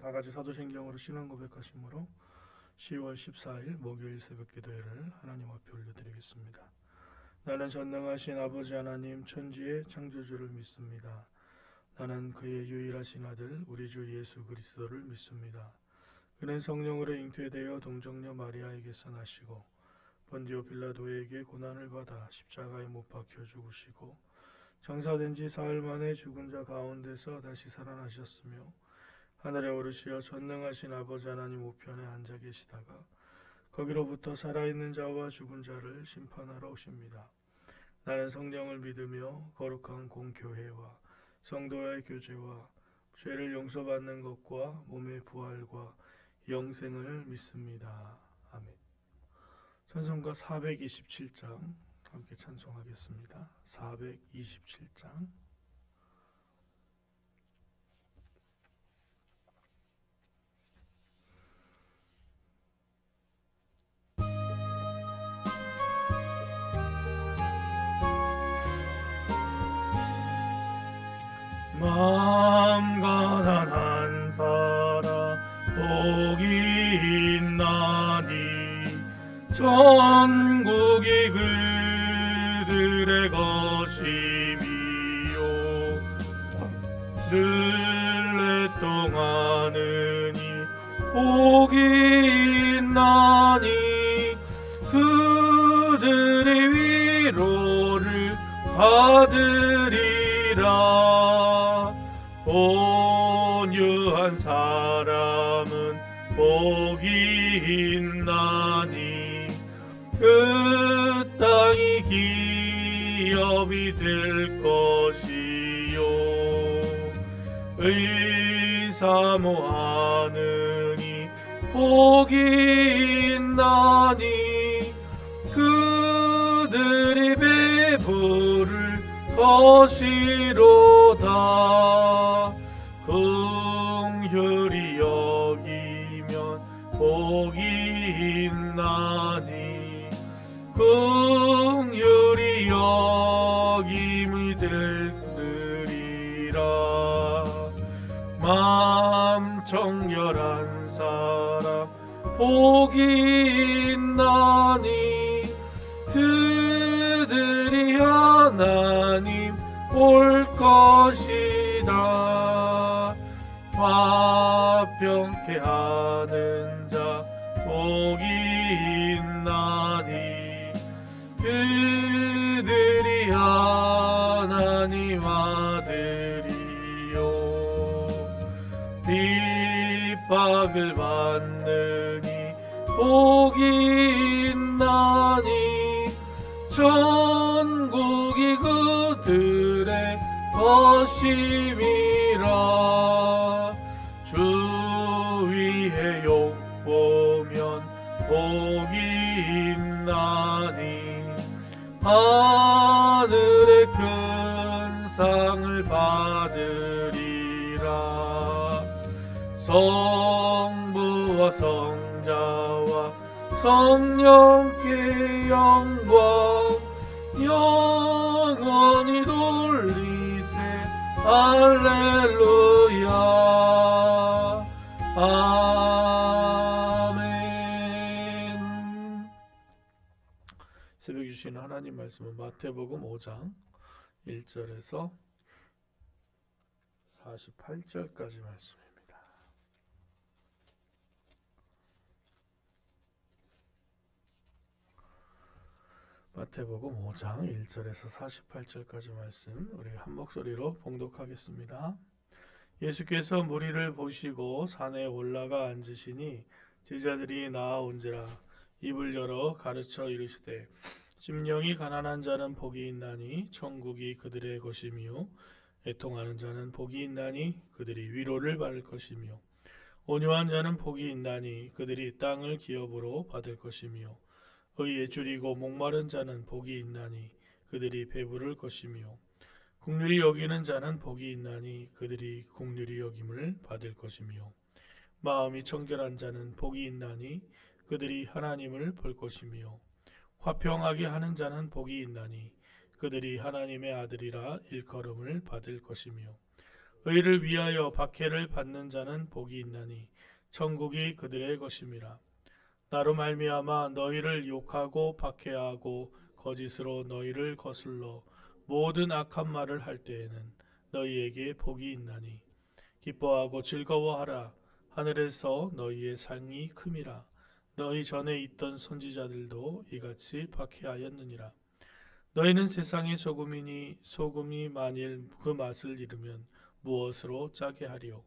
다 같이 사도신경으로 신앙 고백하심으로 10월 14일 목요일 새벽 기도회를 하나님 앞에 올려드리겠습니다. 나는 전능하신 아버지 하나님 천지의 창조주를 믿습니다. 나는 그의 유일하신 아들 우리 주 예수 그리스도를 믿습니다. 그는 성령으로 잉태되어 동정녀 마리아에게서 나시고 본디오 빌라도에게 고난을 받아 십자가에 못 박혀 죽으시고 장사된 지 사흘 만에 죽은 자 가운데서 다시 살아나셨으며 하늘에 오르시어 전능하신 아버지 하나님 우편에 앉아 계시다가 거기로부터 살아있는 자와 죽은 자를 심판하러 오십니다. 나는 성령을 믿으며 거룩한 공교회와 성도의 교제와 죄를 용서받는 것과 몸의 부활과 영생을 믿습니다. 아멘. 찬송가 427장 함께 찬송하겠습니다. 427장 마음 가난한 사람 복이 있나니 천국이 그들의 것이미요 늘 애통하느니 복이 있나니 그들이 위로를 받으리라 온유한 사람은 복이 있나니 그 땅이 기업이 될 것이요 의사모하느니 복이 있나니 그들이 배부를 것이로다 긍휼히 여기면 복이 있나니 긍휼히 여김이 들으리라 마음 정결한 사람 복이 있나니 그들이 하나님 볼 것이다 화평케 하는 자 복이 있나니 그들이 하나님 아들이요 핍박을 받느니 복이 있나니 천국이 그들의 것임이라 주 위에 욕보면 복이 있나니 하늘의 큰 상을 받으리라 성부와 성자와 성령께 영광 영원히 돌리세 할렐루야 아멘. 새벽 주시는 하나님 말씀은 마태복음 5장 1절에서 48절까지 말씀입니다. 마태복음 5장 1절에서 48절까지 말씀 우리 한 목소리로 봉독하겠습니다. 예수께서 무리를 보시고 산에 올라가 앉으시니 제자들이 나아온지라 입을 열어 가르쳐 이르시되 심령이 가난한 자는 복이 있나니 천국이 그들의 것이며 애통하는 자는 복이 있나니 그들이 위로를 받을 것이며 온유한 자는 복이 있나니 그들이 땅을 기업으로 받을 것이며 의에 줄이고 목마른 자는 복이 있나니 그들이 배부를 것이며 긍휼히 여기는 자는 복이 있나니 그들이 긍휼히 여김을 받을 것이며 마음이 청결한 자는 복이 있나니 그들이 하나님을 볼 것이며 화평하게 하는 자는 복이 있나니 그들이 하나님의 아들이라 일컬음을 받을 것이며 의를 위하여 박해를 받는 자는 복이 있나니 천국이 그들의 것임이라. 나로 말미암아 너희를 욕하고 박해하고 거짓으로 너희를 거슬러 모든 악한 말을 할 때에는 너희에게 복이 있나니 기뻐하고 즐거워하라. 하늘에서 너희의 상이 큼이라. 너희 전에 있던 선지자들도 이같이 박해하였느니라. 너희는 세상의 소금이니 소금이 만일 그 맛을 잃으면 무엇으로 짜게 하리요.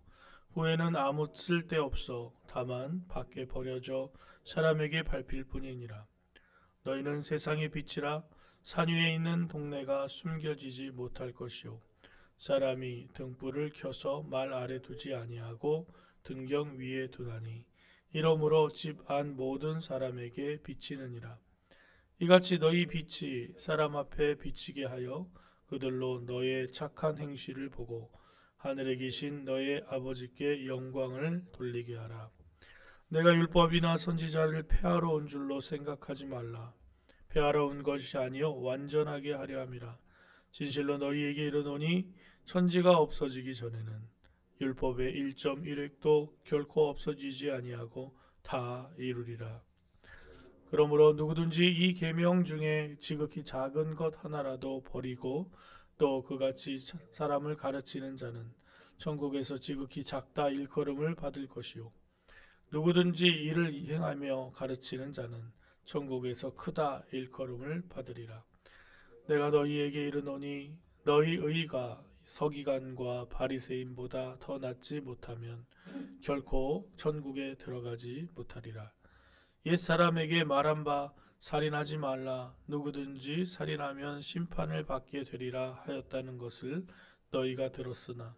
후에는 아무 쓸데없어 다만 밖에 버려져 사람에게 밟힐 뿐이니라. 너희는 세상의 빛이라. 산 위에 있는 동네가 숨겨지지 못할 것이요 사람이 등불을 켜서 말 아래 두지 아니하고 등경 위에 두나니 이러므로 집 안 모든 사람에게 비치느니라. 이같이 너희 빛이 사람 앞에 비치게 하여 그들로 너의 착한 행실을 보고 하늘에 계신 너의 아버지께 영광을 돌리게 하라. 내가 율법이나 선지자를 폐하러 온 줄로 생각하지 말라. 폐하러 온 것이 아니요 완전하게 하려 함이라. 진실로 너희에게 이르노니 천지가 없어지기 전에는 율법의 1.1획도 결코 없어지지 아니하고 다 이루리라. 그러므로 누구든지 이 계명 중에 지극히 작은 것 하나라도 버리고 또 그같이 사람을 가르치는 자는 천국에서 지극히 작다 일컬음을 받을 것이요 누구든지 이를 행하며 가르치는 자는 천국에서 크다 일컬음을 받으리라. 내가 너희에게 이르노니 너희 의가 서기관과 바리새인보다 더 낫지 못하면 결코 천국에 들어가지 못하리라. 옛 사람에게 말한 바 살인하지 말라. 누구든지 살인하면 심판을 받게 되리라 하였다는 것을 너희가 들었으나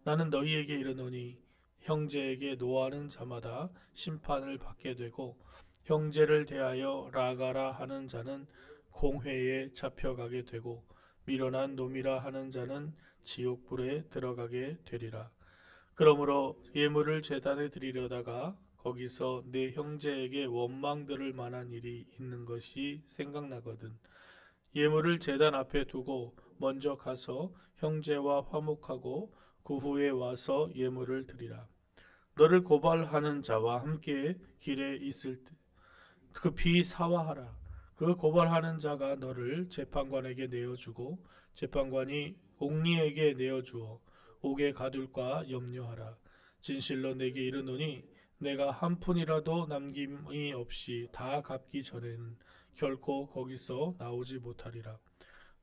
나는 너희에게 이르노니 형제에게 노하는 자마다 심판을 받게 되고 형제를 대하여 라가라 하는 자는 공회에 잡혀가게 되고 미련한 놈이라 하는 자는 지옥불에 들어가게 되리라. 그러므로 예물을 제단에 드리려다가 거기서 내 형제에게 원망 들을 만한 일이 있는 것이 생각나거든 예물을 제단 앞에 두고 먼저 가서 형제와 화목하고 그 후에 와서 예물을 드리라. 너를 고발하는 자와 함께 길에 있을 때 급히 사화하라. 그 고발하는 자가 너를 재판관에게 내어주고 재판관이 옥리에게 내어주어 옥에 가둘까 염려하라. 진실로 내게 이르노니 내가 한 푼이라도 남김이 없이 다 갚기 전에는 결코 거기서 나오지 못하리라.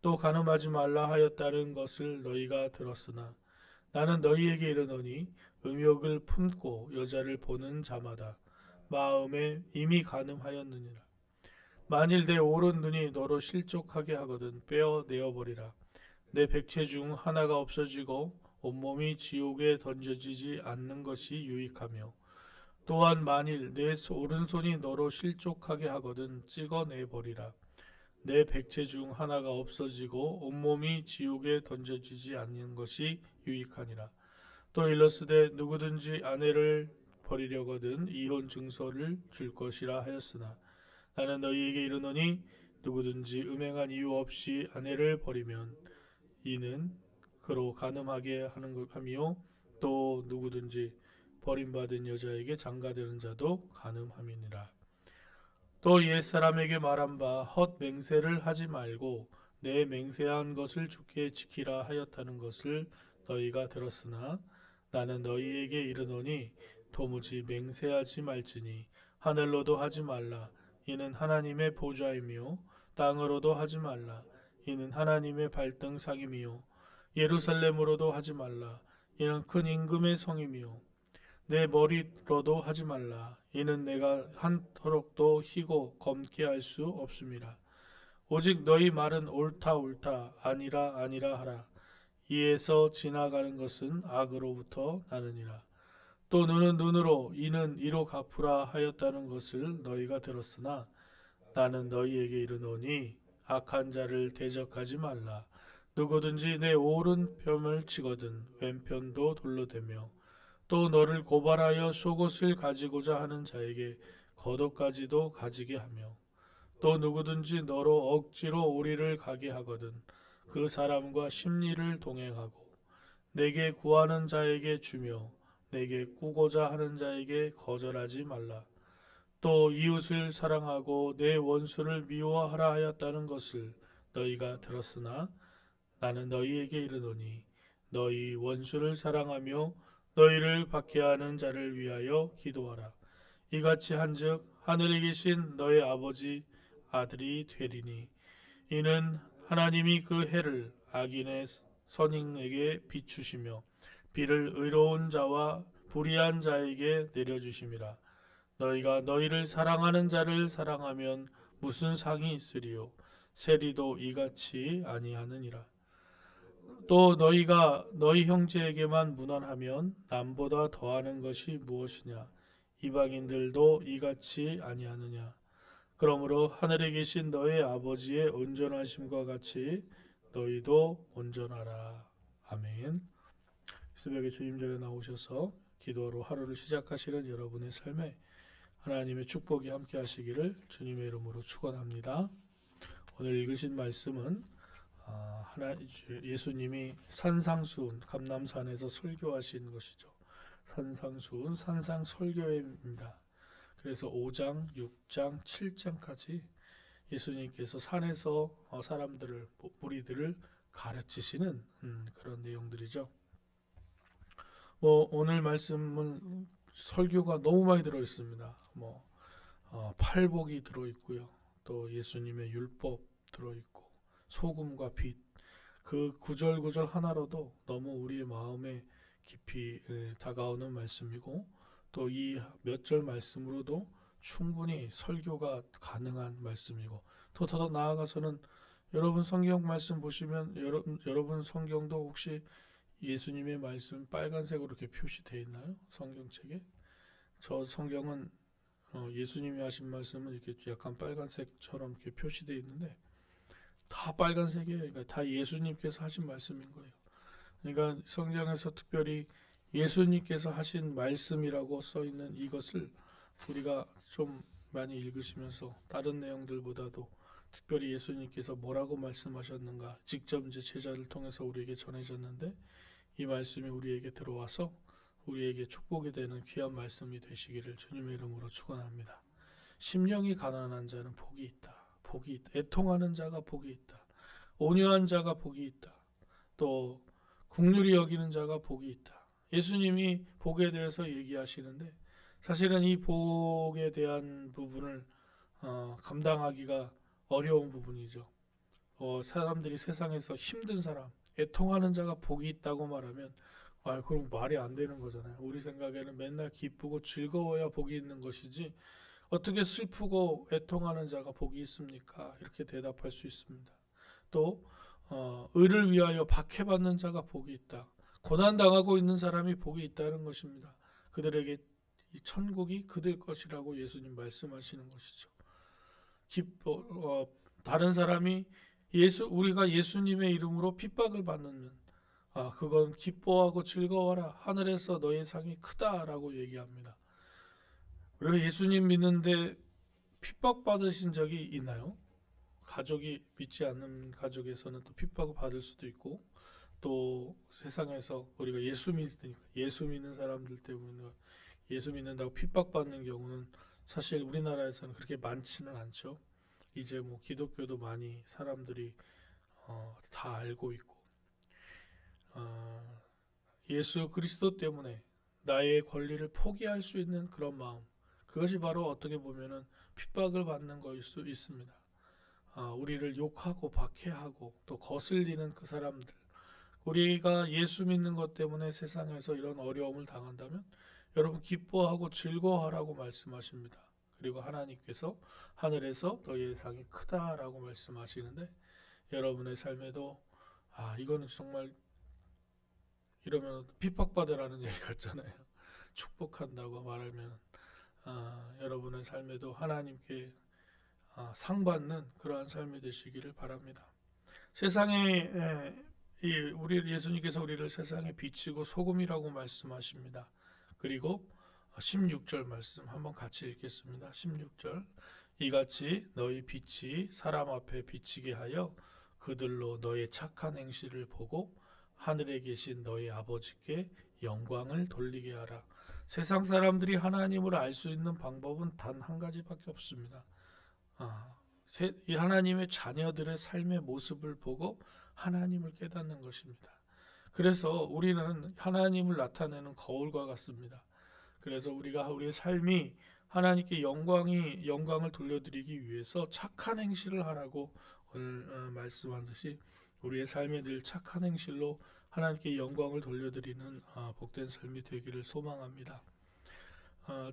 또 간음하지 말라 하였다는 것을 너희가 들었으나 나는 너희에게 이르노니 음욕을 품고 여자를 보는 자마다 마음에 이미 간음하였느니라. 만일 내 오른 눈이 너로 실족하게 하거든 빼어내어 버리라. 내 백체 중 하나가 없어지고 온몸이 지옥에 던져지지 않는 것이 유익하며 또한 만일 내 오른손이 너로 실족하게 하거든 찍어내 버리라. 내 백체 중 하나가 없어지고 온몸이 지옥에 던져지지 않는 것이 유익하니라. 또 일러스되 누구든지 아내를 버리려거든 이혼 증서를 줄 것이라 하였으나 나는 너희에게 이르노니 누구든지 음행한 이유 없이 아내를 버리면 이는 그로 간음하게 하는 것이며 또 누구든지 버림받은 여자에게 장가드는 자도 간음함이니라. 또 옛사람에게 말한 바 헛 맹세를 하지 말고 내 맹세한 것을 주께 지키라 하였다는 것을 너희가 들었으나 나는 너희에게 이르노니 도무지 맹세하지 말지니 하늘로도 하지 말라. 이는 하나님의 보좌이며 땅으로도 하지 말라. 이는 하나님의 발등상이며 예루살렘으로도 하지 말라. 이는 큰 임금의 성이며 내 머리로도 하지 말라. 이는 내가 한 터럭도 희고 검게 할 수 없음이라. 오직 너희 말은 옳다 옳다 아니라 아니라 하라. 이에서 지나가는 것은 악으로부터 나느니라. 또 눈은 눈으로 이는 이로 갚으라 하였다는 것을 너희가 들었으나 나는 너희에게 이르노니 악한 자를 대적하지 말라. 누구든지 내 오른편을 치거든 왼편도 돌로 대며 또 너를 고발하여 속옷을 가지고자 하는 자에게 겉옷까지도 가지게 하며 또 누구든지 너로 억지로 오리를 가게 하거든 그 사람과 심리를 동행하고 내게 구하는 자에게 주며 내게 꾸고자 하는 자에게 거절하지 말라. 또 이웃을 사랑하고 내 원수를 미워하라 하였다는 것을 너희가 들었으나 나는 너희에게 이르노니 너희 원수를 사랑하며 너희를 박해하는 자를 위하여 기도하라. 이같이 한즉 하늘에 계신 너희 아버지 아들이 되리니 이는 하나님이 그 해를 악인의 선인에게 비추시며 비를 의로운 자와 불의한 자에게 내려주심이라. 너희가 너희를 사랑하는 자를 사랑하면 무슨 상이 있으리요? 세리도 이같이 아니하느니라. 또 너희가 너희 형제에게만 무난하면 남보다 더하는 것이 무엇이냐? 이방인들도 이같이 아니하느냐? 그러므로 하늘에 계신 너희 아버지의 온전하심과 같이 너희도 온전하라. 아멘. 새벽에 주님 전에 나오셔서 기도로 하루를 시작하시는 여러분의 삶에 하나님의 축복이 함께 하시기를 주님의 이름으로 축원합니다. 오늘 읽으신 말씀은 예수님이 산상수훈 감람산에서 설교하신 것이죠. 산상수훈 산상설교회입니다. 그래서 5장, 6장, 7장까지 예수님께서 산에서 사람들을 무리들을 가르치시는 그런 내용들이죠. 오늘 말씀은 설교가 너무 많이 들어 있습니다. 팔복이 들어 있고요. 또 예수님의 율법 들어 있고 소금과 빛, 그 구절구절 하나로도 너무 우리의 마음에 깊이 다가오는 말씀이고 또 이 몇 절 말씀으로도 충분히 설교가 가능한 말씀이고 또 더 나아가서는 여러분 성경 말씀 보시면 여러분 성경도 혹시 예수님의 말씀 빨간색으로 이렇게 표시되어 있나요? 성경책에? 저 성경은 예수님이 하신 말씀은 이렇게 약간 빨간색처럼 이렇게 표시되어 있는데 다 빨간색이에요. 그러니까 다 예수님께서 하신 말씀인 거예요. 그러니까 성경에서 특별히 예수님께서 하신 말씀이라고 써 있는 이것을 우리가 좀 많이 읽으시면서 다른 내용들보다도 특별히 예수님께서 뭐라고 말씀하셨는가 직접 이제 제자를 통해서 우리에게 전해졌는데 이 말씀이 우리에게 들어와서 우리에게 축복이 되는 귀한 말씀이 되시기를 주님의 이름으로 축원합니다. 심령이 가난한 자는 복이 있다. 복이 있다. 애통하는 자가 복이 있다. 온유한 자가 복이 있다. 또 긍휼히 여기는 자가 복이 있다. 예수님이 복에 대해서 얘기하시는데 사실은 이 복에 대한 부분을 감당하기가 어려운 부분이죠. 사람들이 세상에서 힘든 사람, 애통하는 자가 복이 있다고 말하면 그럼 말이 안 되는 거잖아요. 우리 생각에는 맨날 기쁘고 즐거워야 복이 있는 것이지 어떻게 슬프고 애통하는 자가 복이 있습니까? 이렇게 대답할 수 있습니다. 또 의를 위하여 박해받는 자가 복이 있다. 고난당하고 있는 사람이 복이 있다는 것입니다. 그들에게 이 천국이 그들 것이라고 예수님 말씀하시는 것이죠. 다른 사람이 우리가 예수님의 이름으로 핍박을 받는 그건 기뻐하고 즐거워라. 하늘에서 너의 상이 크다라고 얘기합니다. 그리고 예수님 믿는데 핍박받으신 적이 있나요? 가족이 믿지 않는 가족에서는 또 핍박을 받을 수도 있고 또 세상에서 우리가 예수 믿는 사람들 때문에 예수 믿는다고 핍박받는 경우는 사실 우리나라에서는 그렇게 많지는 않죠. 이제 기독교도 많이 사람들이 다 알고 있고 예수 그리스도 때문에 나의 권리를 포기할 수 있는 그런 마음, 그것이 바로 어떻게 보면은 핍박을 받는 것일 수 있습니다. 우리를 욕하고 박해하고 또 거슬리는 그 사람들, 우리가 예수 믿는 것 때문에 세상에서 이런 어려움을 당한다면 여러분 기뻐하고 즐거워하라고 말씀하십니다. 그리고 하나님께서 하늘에서 너희의 상이 크다라고 말씀하시는데 여러분의 삶에도 이거는 정말 이러면 핍박받으라는 얘기 같잖아요. 축복한다고 말하면 여러분의 삶에도 하나님께 상받는 그러한 삶이 되시기를 바랍니다. 세상에 우리 예수님께서 우리를 세상에 비치고 소금이라고 말씀하십니다. 그리고 16절 말씀 한번 같이 읽겠습니다. 16절 이같이 너희 빛이 사람 앞에 비치게 하여 그들로 너의 착한 행실을 보고 하늘에 계신 너희 아버지께 영광을 돌리게 하라. 세상 사람들이 하나님을 알 수 있는 방법은 단 한 가지밖에 없습니다. 이 하나님의 자녀들의 삶의 모습을 보고 하나님을 깨닫는 것입니다. 그래서 우리는 하나님을 나타내는 거울과 같습니다. 그래서 우리가 우리의 삶이 하나님께 영광을 돌려드리기 위해서 착한 행실을 하라고 오늘 말씀한 듯이 우리의 삶에 늘 착한 행실로 하나님께 영광을 돌려드리는 복된 삶이 되기를 소망합니다.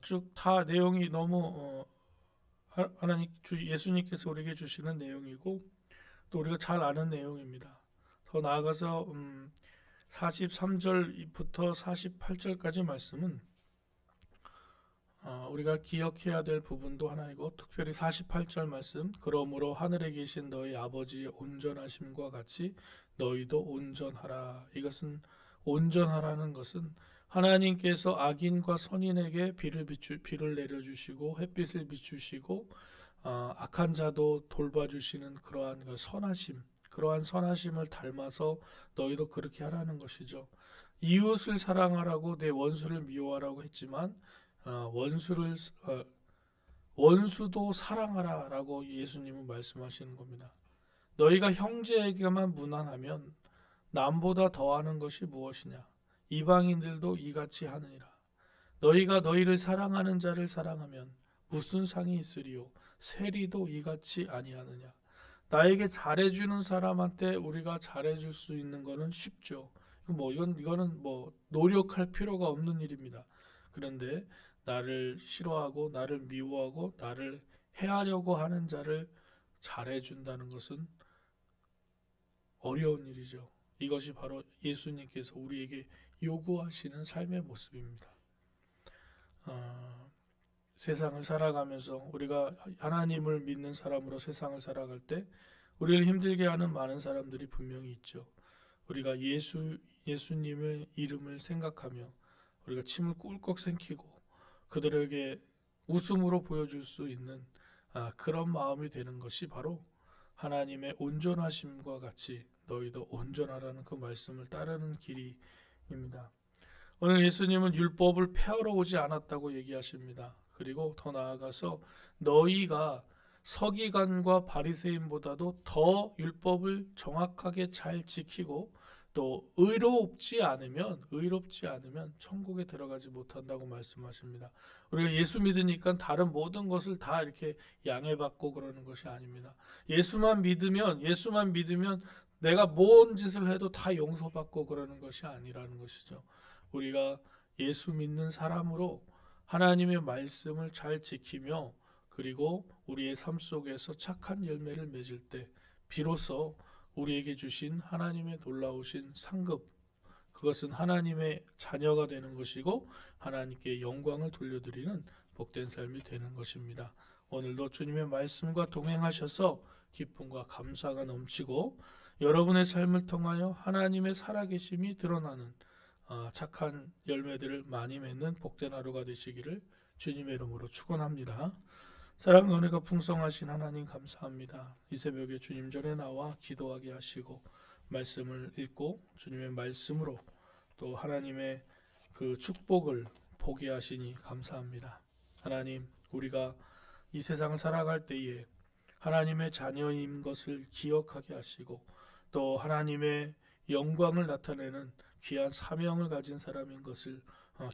쭉 다 내용이 너무 하나님 예수님께서 우리에게 주시는 내용이고 또 우리가 잘 아는 내용입니다. 더 나아가서 43절부터 48절까지 말씀은 우리가 기억해야 될 부분도 하나이고 특별히 48절 말씀 그러므로 하늘에 계신 너희 아버지의 온전하심과 같이 너희도 온전하라. 이것은 온전하라는 것은 하나님께서 악인과 선인에게 비를 내려주시고 햇빛을 비추시고 악한 자도 돌봐주시는 그러한 선하심, 그러한 선하심을 닮아서 너희도 그렇게 하라는 것이죠. 이웃을 사랑하라고 내 원수를 미워하라고 했지만 원수도 사랑하라라고 예수님은 말씀하시는 겁니다. 너희가 형제에게만 무난하면 남보다 더하는 것이 무엇이냐? 이방인들도 이같이 하느니라. 너희가 너희를 사랑하는 자를 사랑하면 무슨 상이 있으리요? 세리도 이같이 아니하느냐? 나에게 잘해주는 사람한테 우리가 잘해줄 수 있는 거는 쉽죠. 이거는 노력할 필요가 없는 일입니다. 그런데 나를 싫어하고 나를 미워하고 나를 해하려고 하는 자를 잘해준다는 것은 어려운 일이죠. 이것이 바로 예수님께서 우리에게 요구하시는 삶의 모습입니다. 세상을 살아가면서 우리가 하나님을 믿는 사람으로 세상을 살아갈 때 우리를 힘들게 하는 많은 사람들이 분명히 있죠. 우리가 예수님의 이름을 생각하며 우리가 침을 꿀꺽 삼키고 그들에게 웃음으로 보여줄 수 있는 그런 마음이 되는 것이 바로 하나님의 온전하심과 같이 너희도 온전하라는 그 말씀을 따르는 길이입니다. 오늘 예수님은 율법을 폐하러 오지 않았다고 얘기하십니다. 그리고 더 나아가서 너희가 서기관과 바리새인보다도 더 율법을 정확하게 잘 지키고 또 의롭지 않으면 천국에 들어가지 못한다고 말씀하십니다. 우리가 예수 믿으니까 다른 모든 것을 다 이렇게 양해받고 그러는 것이 아닙니다. 예수만 믿으면 내가 뭔 짓을 해도 다 용서받고 그러는 것이 아니라는 것이죠. 우리가 예수 믿는 사람으로 하나님의 말씀을 잘 지키며 그리고 우리의 삶 속에서 착한 열매를 맺을 때 비로소 우리에게 주신 하나님의 놀라우신 상급, 그것은 하나님의 자녀가 되는 것이고 하나님께 영광을 돌려드리는 복된 삶이 되는 것입니다. 오늘도 주님의 말씀과 동행하셔서 기쁨과 감사가 넘치고 여러분의 삶을 통하여 하나님의 살아계심이 드러나는 착한 열매들을 많이 맺는 복된 하루가 되시기를 주님의 이름으로 축원합니다. 사랑과 은혜가 풍성하신 하나님 감사합니다. 이 새벽에 주님 전에 나와 기도하게 하시고 말씀을 읽고 주님의 말씀으로 또 하나님의 그 축복을 보게 하시니 감사합니다. 하나님, 우리가 이 세상을 살아갈 때에 하나님의 자녀인 것을 기억하게 하시고 또 하나님의 영광을 나타내는 귀한 사명을 가진 사람인 것을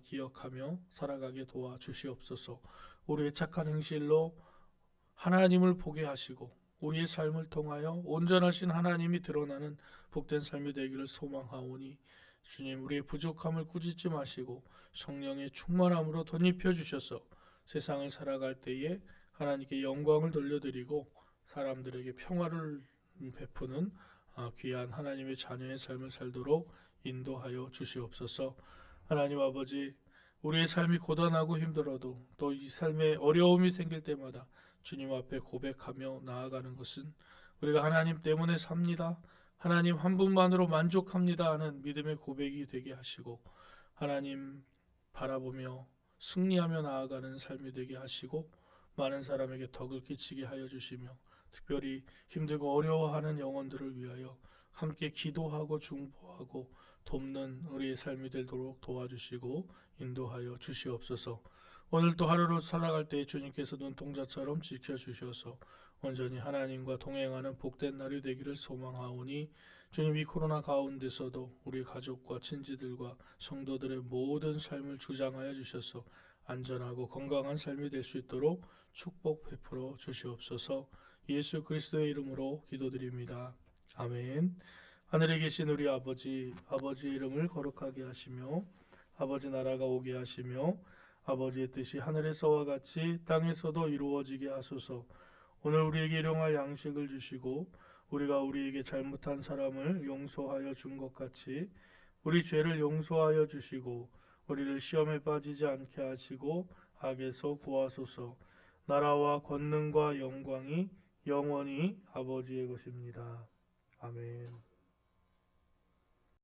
기억하며 살아가게 도와주시옵소서. 우리의 착한 행실로 하나님을 보게 하시고 우리의 삶을 통하여 온전하신 하나님이 드러나는 복된 삶이 되기를 소망하오니 주님, 우리의 부족함을 꾸짖지 마시고 성령의 충만함으로 덧입혀 주셔서 세상을 살아갈 때에 하나님께 영광을 돌려드리고 사람들에게 평화를 베푸는 귀한 하나님의 자녀의 삶을 살도록 인도하여 주시옵소서. 하나님 아버지, 우리의 삶이 고단하고 힘들어도 또 이 삶에 어려움이 생길 때마다 주님 앞에 고백하며 나아가는 것은 우리가 하나님 때문에 삽니다, 하나님 한 분만으로 만족합니다 하는 믿음의 고백이 되게 하시고 하나님 바라보며 승리하며 나아가는 삶이 되게 하시고 많은 사람에게 덕을 끼치게 하여 주시며 특별히 힘들고 어려워하는 영혼들을 위하여 함께 기도하고 중보하고 돕는 우리의 삶이 되도록 도와주시고 인도하여 주시옵소서. 오늘도 하루를 살아갈 때 주님께서 눈동자처럼 지켜주셔서 온전히 하나님과 동행하는 복된 날이 되기를 소망하오니 주님, 이 코로나 가운데서도 우리 가족과 친지들과 성도들의 모든 삶을 주장하여 주셔서 안전하고 건강한 삶이 될 수 있도록 축복 베풀어 주시옵소서. 예수 그리스도의 이름으로 기도드립니다. 아멘. 하늘에 계신 우리 아버지, 아버지의 이름을 거룩하게 하시며 아버지 나라가 오게 하시며 아버지의 뜻이 하늘에서와 같이 땅에서도 이루어지게 하소서. 오늘 우리에게 일용할 양식을 주시고 우리가 우리에게 잘못한 사람을 용서하여 준 것 같이 우리 죄를 용서하여 주시고 우리를 시험에 빠지지 않게 하시고 악에서 구하소서. 나라와 권능과 영광이 영원히 아버지의 것입니다. 아멘.